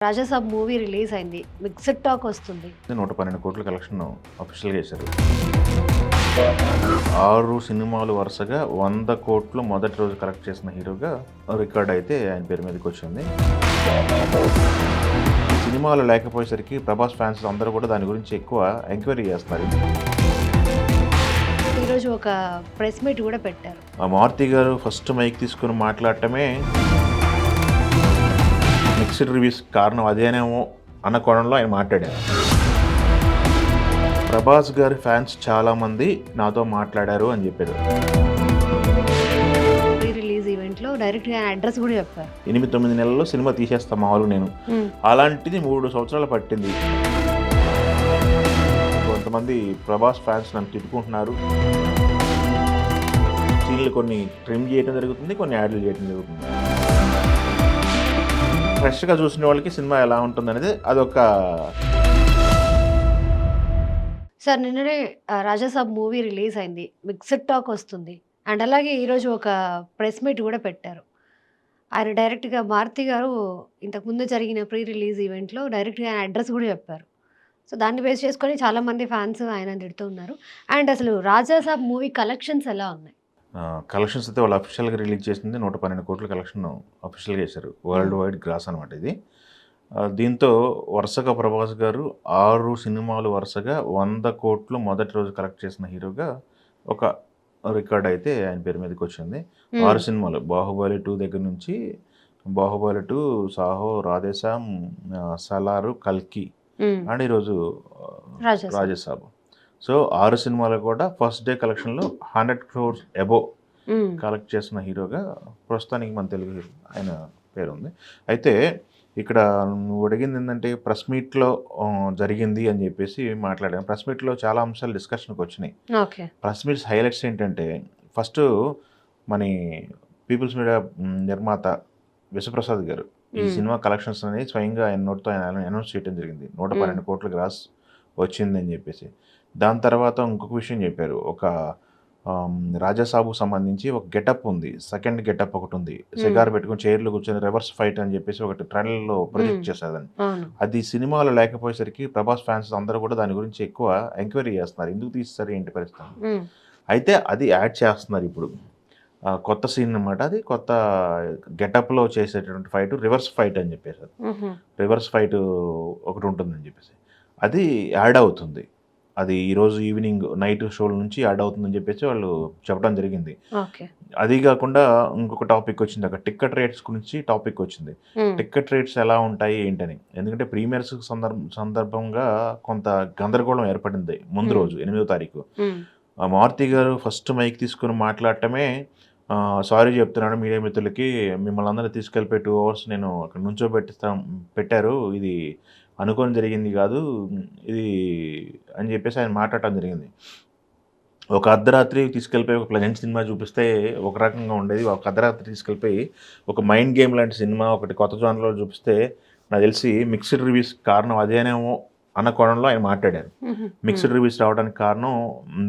Raja Saab movie release అయింది. Mixed talk వస్తుంది. 112 కోట్ల కలెక్షన్ అఫీషియల్‌గా చేశారు. 6 సినిమాలు వరుసగా 100 కోట్లు మొదటి రోజు కలెక్ట్ చేసిన హీరోగా రికార్డ్ అయితే ఆయన పేరు మీదకొచ్చింది. సినిమాలు లేకపోయేసరికి ప్రభాస్ ఫ్యాన్స్ అందరూ కూడా దాని గురించి ఎక్కువ ఎంక్వైరీ చేస్తున్నారు. ఈరోజు ఒక ప్రెస్ మీట్ కూడా పెట్టారు. మారుతి గారు ఫస్ట్ మైక్ తీసుకుని మాట్లాడటమే మిక్స్డ్ రివ్యూస్ కారణం అదేనేమో అన్న కోణంలో ఆయన మాట్లాడారు. ప్రభాస్ గారి ఫ్యాన్స్ చాలామంది నాతో మాట్లాడారు అని చెప్పారు. ప్రీ రిలీజ్ ఈవెంట్లో డైరెక్ట్గా ఆయన అడ్రస్ కూడా చెప్పారు. 8-9 నెలల్లో సినిమా తీసేస్తాం మామూలు నేను. అలాంటిది 3 సంవత్సరాలు పట్టింది. కొంతమంది ప్రభాస్ ఫ్యాన్స్ నన్ను తిట్టుకుంటున్నారు. సీన్లు కొన్ని ట్రిమ్ చేయడం జరుగుతుంది, కొన్ని యాడ్లు చేయడం జరుగుతుంది. ఫ్రెష్గా చూసిన వాళ్ళకి సినిమా ఎలా ఉంటుంది అనేది అదొక. సార్ నిన్ననే రాజాసాబ్ మూవీ రిలీజ్ అయింది. మిక్స్డ్ టాక్ వస్తుంది. అండ్ అలాగే ఈరోజు ఒక ప్రెస్ మీట్ కూడా పెట్టారు. ఆయన డైరెక్ట్గా మారుతి గారు ఇంతకుముందు జరిగిన ప్రీ రిలీజ్ ఈవెంట్లో డైరెక్ట్గా ఆయన అడ్రస్ కూడా చెప్పారు. సో దాన్ని బేస్ చేసుకొని చాలామంది ఫ్యాన్స్ ఆయన తిడుతూ ఉన్నారు. అండ్ అసలు రాజాసాబ్ మూవీ కలెక్షన్స్ ఎలా ఉన్నాయి? కలెక్షన్స్ అయితే వాళ్ళు అఫీషియల్గా రిలీజ్ చేసింది 112 కోట్ల కలెక్షన్ అఫీషియల్గా చేశారు. వరల్డ్ వైడ్ గ్రాస్ అనమాట ఇది. దీంతో వరుసగా ప్రభాస్ గారు 6 సినిమాలు వరుసగా 100 కోట్లు మొదటి రోజు కలెక్ట్ చేసిన హీరోగా ఒక రికార్డ్ అయితే ఆయన పేరు మీదకి వచ్చింది. 6 సినిమాలు బాహుబలి 2 దగ్గర నుంచి బాహుబలి 2, సాహో, రాధేశ్యామ్, సలారు, కల్కి అండ్ ఈరోజు రాజాసాబ్. సో 6 సినిమాలు కూడా ఫస్ట్ డే కలెక్షన్లో 100 crores అబోవ్ కలెక్ట్ చేసిన హీరోగా ప్రస్తుతానికి మన తెలుగు హీరో ఆయన పేరు ఉంది. అయితే ఇక్కడ నువ్వు అడిగింది ఏంటంటే ప్రెస్ మీట్లో జరిగింది అని చెప్పేసి మాట్లాడాను. ప్రెస్ మీట్లో చాలా అంశాలు డిస్కషన్కి వచ్చినాయి. ప్రెస్ మీట్స్ హైలైట్స్ ఏంటంటే ఫస్ట్ మన పీపుల్స్ మీడియా నిర్మాత విశ్వప్రసాద్ గారు ఈ సినిమా కలెక్షన్స్ అనేది స్వయంగా ఆయన నోటితో ఆయన అనౌన్స్ చేయడం జరిగింది. 112 కోట్ల గ్రాస్ వచ్చిందని చెప్పేసి. దాని తర్వాత ఇంకొక విషయం చెప్పారు. ఒక రాజాసాబుకు సంబంధించి ఒక గెటప్ ఉంది, సెకండ్ గెటప్ ఒకటి ఉంది. సిగార్ పెట్టుకుని చైర్లో కూర్చొని రివర్స్ ఫైట్ అని చెప్పేసి ఒకటి ట్రైలర్లో ప్రొజెక్ట్ చేశాదని. అది సినిమాలో లేకపోయేసరికి ప్రభాస్ ఫ్యాన్స్ అందరూ కూడా దాని గురించి ఎక్కువ ఎంక్వైరీ చేస్తున్నారు. ఎందుకు తీస్తారు ఏంటి పరిస్థితి. అయితే అది యాడ్ చేస్తున్నారు ఇప్పుడు. కొత్త సీన్ అనమాట. అది కొత్త గెటప్లో చేసేటటువంటి ఫైట్ రివర్స్ ఫైట్ అని చెప్పేసి, రివర్స్ ఫైట్ ఒకటి ఉంటుందని చెప్పేసి అది యాడ్ అవుతుంది. అది ఈరోజు ఈవినింగ్ నైట్ షోల నుంచి యాడ్ అవుతుందని చెప్పేసి వాళ్ళు చెప్పడం జరిగింది. అది కాకుండా ఇంకొక టాపిక్ వచ్చింది, అక్కడ టికెట్ రేట్స్ గురించి టాపిక్ వచ్చింది. టికెట్ రేట్స్ ఎలా ఉంటాయి ఏంటని. ఎందుకంటే ప్రీమియర్స్ సందర్భంగా కొంత గందరగోళం ఏర్పడింది ముందు రోజు 8వ తారీఖు. మారుతి గారు ఫస్ట్ మైక్ తీసుకుని మాట్లాడటమే సారీ చెప్తున్నాను మీడియా మిత్రులకి, మిమ్మల్ని అందరినీ తీసుకెళ్ళిపోయి 2 hours నేను అక్కడ పెట్టారు, ఇది అనుకోని జరిగింది కాదు ఇది అని చెప్పేసి ఆయన మాట్లాడటం జరిగింది. ఒక అర్ధరాత్రి తీసుకెళ్ళిపోయి ఒక ప్లెజెంట్ సినిమా చూపిస్తే ఒక రకంగా ఉండేది. ఒక అర్ధరాత్రి తీసుకెళ్ళిపోయి ఒక మైండ్ గేమ్ లాంటి సినిమా ఒకటి కొత్త జోన్లో చూపిస్తే నాకు తెలిసి మిక్స్డ్ రివ్యూస్ కారణం అదేనేమో అన్న కోణంలో ఆయన మాట్లాడారు. మిక్స్డ్ రివ్యూస్ రావడానికి కారణం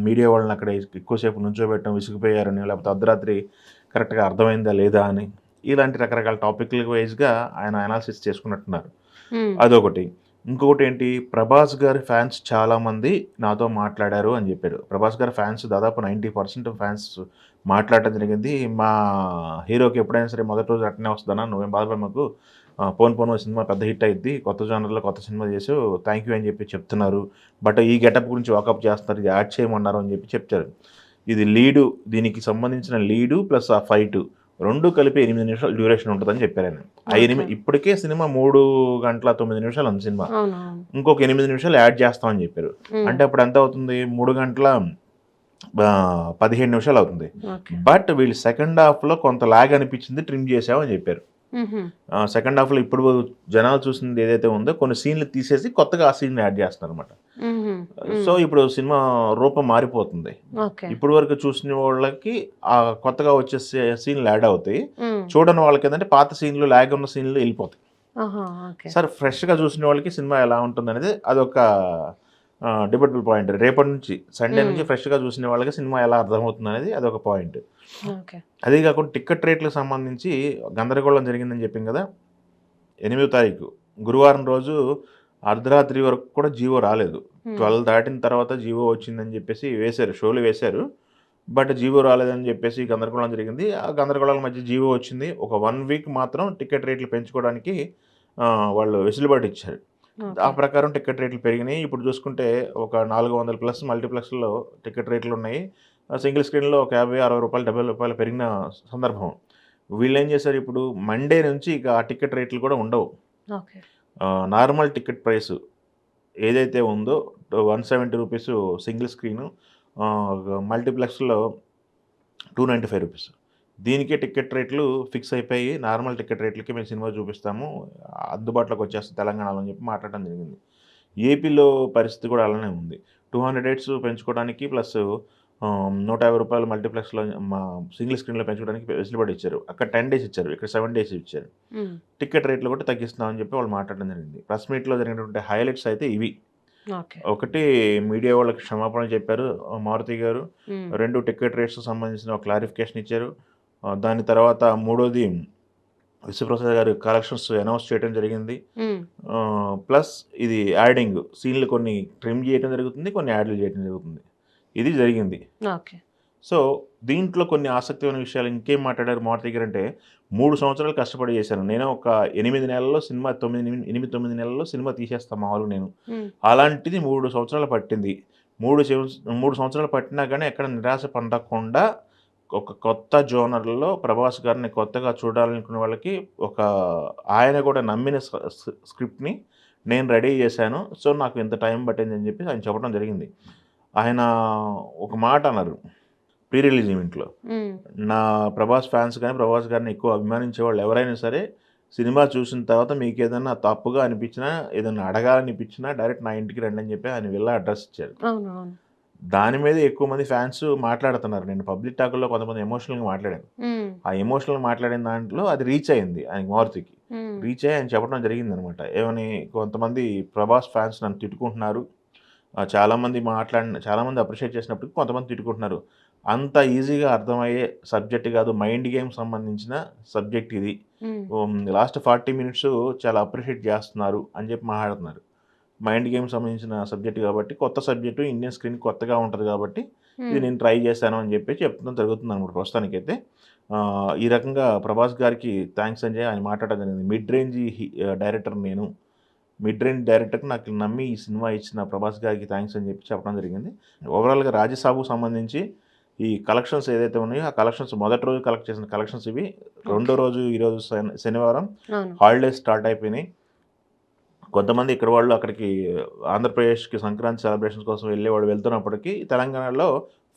మీడియా వాళ్ళని అక్కడ ఎక్కువసేపు నుంచోబెట్టడం, విసిగిపోయారని, లేకపోతే అర్ధరాత్రి కరెక్ట్గా అర్థమైందా లేదా అని, ఇలాంటి రకరకాల టాపిక్ల వైజ్గా ఆయన అనాలిసిస్ చేసుకున్నట్టున్నారు. అదొకటి. ఇంకొకటి ఏంటి, ప్రభాస్ గారి ఫ్యాన్స్ చాలామంది నాతో మాట్లాడారు అని చెప్పారు. ప్రభాస్ గారి ఫ్యాన్స్ దాదాపు 90% ఫ్యాన్స్ మాట్లాడటం జరిగింది. మా హీరోకి ఎప్పుడైనా సరే మొదటి రోజు అట్టనే వస్తుందన్నా, నువ్వేం బాధపడ మాకు, పోను సినిమా పెద్ద హిట్ అయింది, కొత్త జానర్లో కొత్త సినిమా చేసావు, థ్యాంక్ యూ అని చెప్పి చెప్తున్నారు. బట్ ఈ గెటప్ గురించి వాకప్ చేస్తున్నారు, ఇది యాడ్ చేయమన్నారు అని చెప్పి చెప్తారు. ఇది లీడు, దీనికి సంబంధించిన లీడు ప్లస్ ఆ ఫైటు 2 కలిపి 8 నిమిషాలు డ్యూరేషన్ ఉంటుందని చెప్పారు ఆయన. ఇప్పటికే సినిమా 3 గంటల 9 నిమిషాలు ఉంది సినిమా. ఇంకొక 8 నిమిషాలు యాడ్ చేస్తామని చెప్పారు. అంటే అప్పుడు ఎంత అవుతుంది, 3 గంటల 15 నిమిషాలు అవుతుంది. బట్ వీళ్ళు సెకండ్ హాఫ్లో కొంత లాగ్ అనిపించింది, ట్రిమ్ చేసామని చెప్పారు. సెకండ్ హాఫ్లో ఇప్పుడు జనాలు చూసింది ఏదైతే ఉందో కొన్ని సీన్లు తీసేసి కొత్తగా ఆ సీన్ యాడ్ చేస్తున్నారు అనమాట. సో ఇప్పుడు సినిమా రూపం మారిపోతుంది. ఇప్పుడు వరకు చూసిన వాళ్ళకి ఆ కొత్తగా వచ్చే సీన్లు యాడ్ అవుతాయి, చూడని వాళ్ళకి ఏంటంటే పాత సీన్లు లాగ్ ఉన్న సీన్లు వెళ్ళిపోతాయి. సార్ ఫ్రెష్గా చూసిన వాళ్ళకి సినిమా ఎలా ఉంటుంది అనేది అదొక డిబేటబుల్ పాయింట్. రేపటి నుంచి సండే నుంచి ఫ్రెష్గా చూసిన వాళ్ళకి సినిమా ఎలా అర్థమవుతుంది అనేది అదొక పాయింట్. అదే కాకుండా టికెట్ రేట్లకు సంబంధించి గందరగోళం జరిగిందని చెప్పాం కదా. 8వ తారీఖు గురువారం రోజు అర్ధరాత్రి వరకు కూడా జీవో రాలేదు. హ్మ్. 12 దాటిన తర్వాత జీవో వచ్చిందని చెప్పేసి వేశారు. షోలు వేశారు. బట్ జీవో రాలేదని చెప్పేసి గందరగోళం జరిగింది. ఆ గందరగోళాల మధ్య జీవో వచ్చింది. ఒక 1 వీక్ మాత్రం టికెట్ రేట్లు పెంచుకోవడానికి వాళ్ళు వెసులుబాటు ఇచ్చారు. ఆ ఓకే. ప్రకారం టికెట్ రేట్లు పెరిగినాయి. ఇప్పుడు చూసుకుంటే ఒక 400 ప్లస్ మల్టీప్లెక్స్‌లో టికెట్ రేట్లున్నాయి. సింగిల్ స్క్రీన్‌లో ఒక రూ. 50, రూ. 60, రూ. 70 పెరిగిన సందర్భం. వీళ్ళేం చేశారు ఇప్పుడు మండే నుంచి ఇక ఆ టికెట్ రేట్లు కూడా ఉండవు. ఓకే. నార్మల్ టికెట్ ప్రైసు ఏదైతే ఉందో రూ. 170 సింగిల్ స్క్రీను, మల్టీప్లెక్స్‌లో రూ. 295. దీనికే టికెట్ రేట్లు ఫిక్స్ అయిపోయి నార్మల్ టికెట్ రేట్లకి మేము సినిమా చూపిస్తాము. అందుబాటులోకి వచ్చేస్తుంది తెలంగాణలో అని చెప్పి మాట్లాడడం జరిగింది. ఏపీలో పరిస్థితి కూడా అలానే ఉంది. 200 పెంచుకోవడానికి ప్లస్ రూ. 150 మల్టీప్లెక్స్‌లో సింగిల్ స్క్రీన్‌లో పెంచుకోవడానికి వెసులుబాటు ఇచ్చారు. అక్కడ 10 డేస్ ఇచ్చారు. ఇక్కడ 7 డేస్ ఇచ్చారు. హ్మ్. టికెట్ రేట్లు కూడా తగ్గిస్తున్నామని చెప్పి వాళ్ళు మాట్లాడడం జరిగింది. ప్రెస్ మీట్‌లో జరిగినటువంటి హైలైట్స్ అయితే ఇవి. ఓకే. ఒకటి మీడియా వాళ్ళకి క్షమాపణలు చెప్పారు మారుతి గారు. హ్మ్. 2 టికెట్ రేట్స్‌కి సంబంధించిన ఒక క్లారిఫికేషన్ ఇచ్చారు. దాని తర్వాత మూడోది విశ్వప్రసాద్ గారు కలెక్షన్స్ అనౌన్స్ చేయడం జరిగింది. హ్మ్. ప్లస్ ఇది యాడింగ్ సీన్‌లు కొన్ని ట్రిమ్ చేయడం జరుగుతుంది. కొన్ని యాడ్‌లు చేయడం జరుగుతుంది. ఇది జరిగింది. ఓకే. సో, దీంట్లో కొన్ని ఆసక్తికరమైన విషయాలు ఇంకేం మాట్లాడారు మారుతి గారంటే, 3 సంవత్సరాలు కష్టపడి చేశాను. నేను ఒక 8 నెలల్లో సినిమా 8, 9 నెలల్లో సినిమా తీసేస్తా మామూలుగా నేను. హ్మ్. అలాంటిది 3 సంవత్సరాలు పట్టింది. 3 సంవత్సరాలు పట్టినా గానీ ఎక్కడ నిరాశ పడకుండా ఒక కొత్త జోనర్‌లో ప్రభాస్ గారిని కొత్తగా చూడాలనుకునే వాళ్ళకి ఒక ఆయన కూడా నమ్మిన స్క్రిప్ట్‌ని నేను రెడీ చేశాను. సో, నాకు ఇంత టైం పట్టిందని చెప్పి ఆయన చెప్పడం జరిగింది. ఆయన ఒక మాట అన్నారు ప్రీ రిలీజ్ ఈవెంట్‌లో. హ్మ్. నా ప్రభాస్ ఫ్యాన్స్ గాని, ప్రభాస్ గారిని ఎక్కువ అభిమానించే వాళ్ళు ఎవరైనా సరే, సినిమా చూసిన తర్వాత మీకేదన్నా తప్పుగా అనిపించినా, ఏదన్నా అడగాలనిపించినా డైరెక్ట్ నా ఇంటికి రండని చెప్పి ఆయన విల్లా అడ్రెస్ ఇచ్చారు. అవును. అవును. దాని మీద ఎక్కువ మంది ఫ్యాన్స్ మాట్లాడుతున్నారు. నేను పబ్లిక్ టాక్‌లో కొంతమంది ఎమోషనల్‌గా మాట్లాడాను. హ్మ్. ఆ ఎమోషనల్‌గా మాట్లాడిన దాంట్లో అది రీచ్ అయింది ఆయనకి మారుతికి. హ్మ్. రీచ్ అయ్యి ఆయన చెప్పడం జరిగిందనమాట. ఏమని కొంతమంది ప్రభాస్ ఫ్యాన్స్ నన్ను తిట్టుకుంటున్నారు. చాలామంది అప్రిషియేట్ చేసినప్పటికి కొంతమంది తిట్టుకుంటున్నారు. అంత ఈజీగా అర్థమయ్యే సబ్జెక్ట్ కాదు. మైండ్ గేమ్‌కి సంబంధించిన సబ్జెక్ట్ ఇది. హ్మ్. లాస్ట్ 40 మినిట్స్ చాలా అప్రిషియేట్ చేస్తున్నారు అని చెప్పి మాట్లాడుతున్నారు. మైండ్ గేమ్‌కి సంబంధించిన సబ్జెక్ట్ కాబట్టి, కొత్త సబ్జెక్టు ఇండియన్ స్క్రీన్‌కి కొత్తగా ఉంటది కాబట్టి, ఇది హ్మ్. నేను ట్రై చేశాను అని చెప్పి చెప్పడం జరుగుతుందనమాట ప్రస్తుతానికైతే. ఈ రకంగా ప్రభాస్ గారికి థాంక్స్ అని ఆయన మాట్లాడడం జరిగింది. డైరెక్టర్ నేను. మిడ్ రేంజ్ డైరెక్టర్‌కి నాకు నమ్మి ఈ సినిమా ఇచ్చిన ప్రభాస్ గారికి థాంక్స్ అని చెప్పి చెప్పడం జరిగింది. ఓవరాల్‌గా 'రాజసాబు'కు సంబంధించి ఈ కలెక్షన్స్ ఏదైతే ఉన్నాయో, ఆ కలెక్షన్స్ మొదటి రోజు కలెక్ట్ చేసిన కలెక్షన్స్ ఇవి. రెండో ఓకే. రోజు ఈరోజు శనివారం అవును. హాలిడేస్ స్టార్ట్ అయిపోయినాయి. కొంతమంది ఇక్కడ వాళ్ళు అక్కడికి ఆంధ్రప్రదేశ్‌కి సంక్రాంతి సెలబ్రేషన్స్ కోసం వెళ్ళేవాళ్ళు వెళ్తున్నప్పటికీ తెలంగాణలో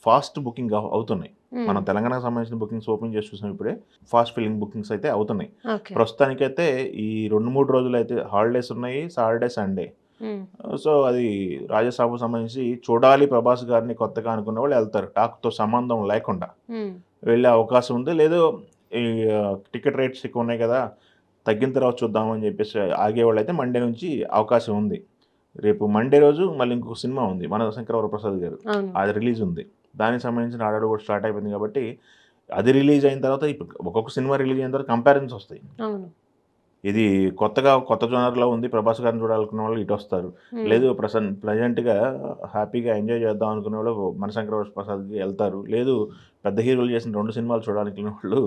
ఫాస్ట్ బుకింగ్ అవుతున్నాయి. హ్మ్. మనం తెలంగాణకు సంబంధించిన బుకింగ్స్ ఓపెన్ చేసి చూసాం ఇప్పుడే. ఫాస్ట్ ఫిల్లింగ్ బుకింగ్స్ అయితే అవుతున్నాయి. ఓకే. ప్రస్తుతానికైతే ఈ 2, 3 రోజులైతే హాలిడేస్ ఉన్నాయి. Saturday, Sunday. హ్మ్. సో, అది రాజసాబుకు సంబంధించి చూడాలి ప్రభాస్ గారిని కొత్తగా అనుకున్న వాళ్ళు ఎళ్తారు. టాక్‌తో సంబంధం లేకుండా హ్మ్. వెళ్ళే అవకాశం ఉంది. లేదు ఈ టికెట్ రేట్స్ ఎక్కువున్నాయి కదా! తగ్గిన తర్వాత చూద్దామని చెప్పేసి ఆగేవాళ్ళైతే మండే నుంచి అవకాశం ఉంది. రేపు మండే రోజు మళ్ళీ ఇంకొక సినిమా ఉంది. 'మనశంకర వరప్రసాద్' గారు. అవును. అది రిలీజ్ ఉంది. దానికి సంబంధించిన హడావిడి కూడా స్టార్ట్ అయిపోయింది కాబట్టి, అది రిలీజ్ అయిన తర్వాత ఒక్కొక్క సినిమా రిలీజ్ అయిన తర్వాత కంపారిజన్స్ వస్తాయి. అవును. ఇది కొత్త జోనర్‌లో ఉంది. 'ప్రభాస్' గారిని చూడాలనుకున్న వాళ్ళు ఇటొస్తారు. హ్మ్. లేదు ప్లెజెంట్‌గా హ్యాపీగా ఎంజాయ్ చేద్దాం అనుకునేవాళ్ళు 'మనశంకర వరప్రసాద్‌కి' ఎళ్తారు. లేదు పెద్ద హీరోలు చేసిన 2 సినిమాలు చూడాలనుకునే వాళ్ళు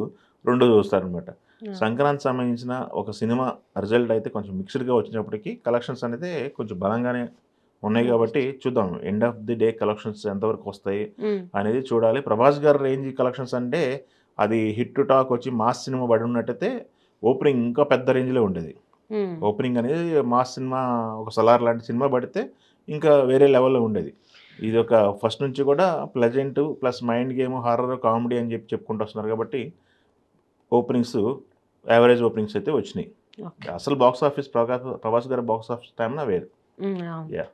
2 చూస్తారనమాట. యాహ్! సంక్రాంతికి సంబంధించిన ఒక సినిమా రిజల్ట్ అయితే కొంచెం మిక్స్డ్‌గా వచ్చినప్పటికీ కలెక్షన్స్ అనేది కొంచెం బలంగానే ఉన్నాయి ఓకే. కాబట్టి చూద్దాం. End of the day collections ఎంతవరకు వస్తాయి హ్మ్. అనేది చూడాలి. 'ప్రభాస్' గారి రేంజ్ కలెక్షన్స్ అంటే అది హిట్ టాక్ వచ్చి మాస్ సినిమా పడి ఉన్నట్టయితే ఓపెనింగ్ ఇంకా పెద్ద రేంజ్‌లో ఉండేది. హ్మ్. ఓపెనింగ్ అనేది మాస్ సినిమా ఒక 'సలార్' లాంటి సినిమా పడితే ఇంకా వేరే లెవెల్‌లో ఉండేది. ఇదొక ఫస్ట్ నుంచి కూడా pleasant plus mind game, horror, comedy అని చెప్పి చెప్పుకుంటూ వస్తున్నారు కాబట్టి ఓపెనింగ్స్ యావరేజ్ ఓపెనింగ్స్ అయితే వచ్చినాయి. ఓకే. అసలు బాక్స్ ఆఫీస్ 'ప్రభాస్' గారి బాక్స్ ఆఫీస్ టైమ్‌న వేరు. హ్మ్. అవును. యాహ్!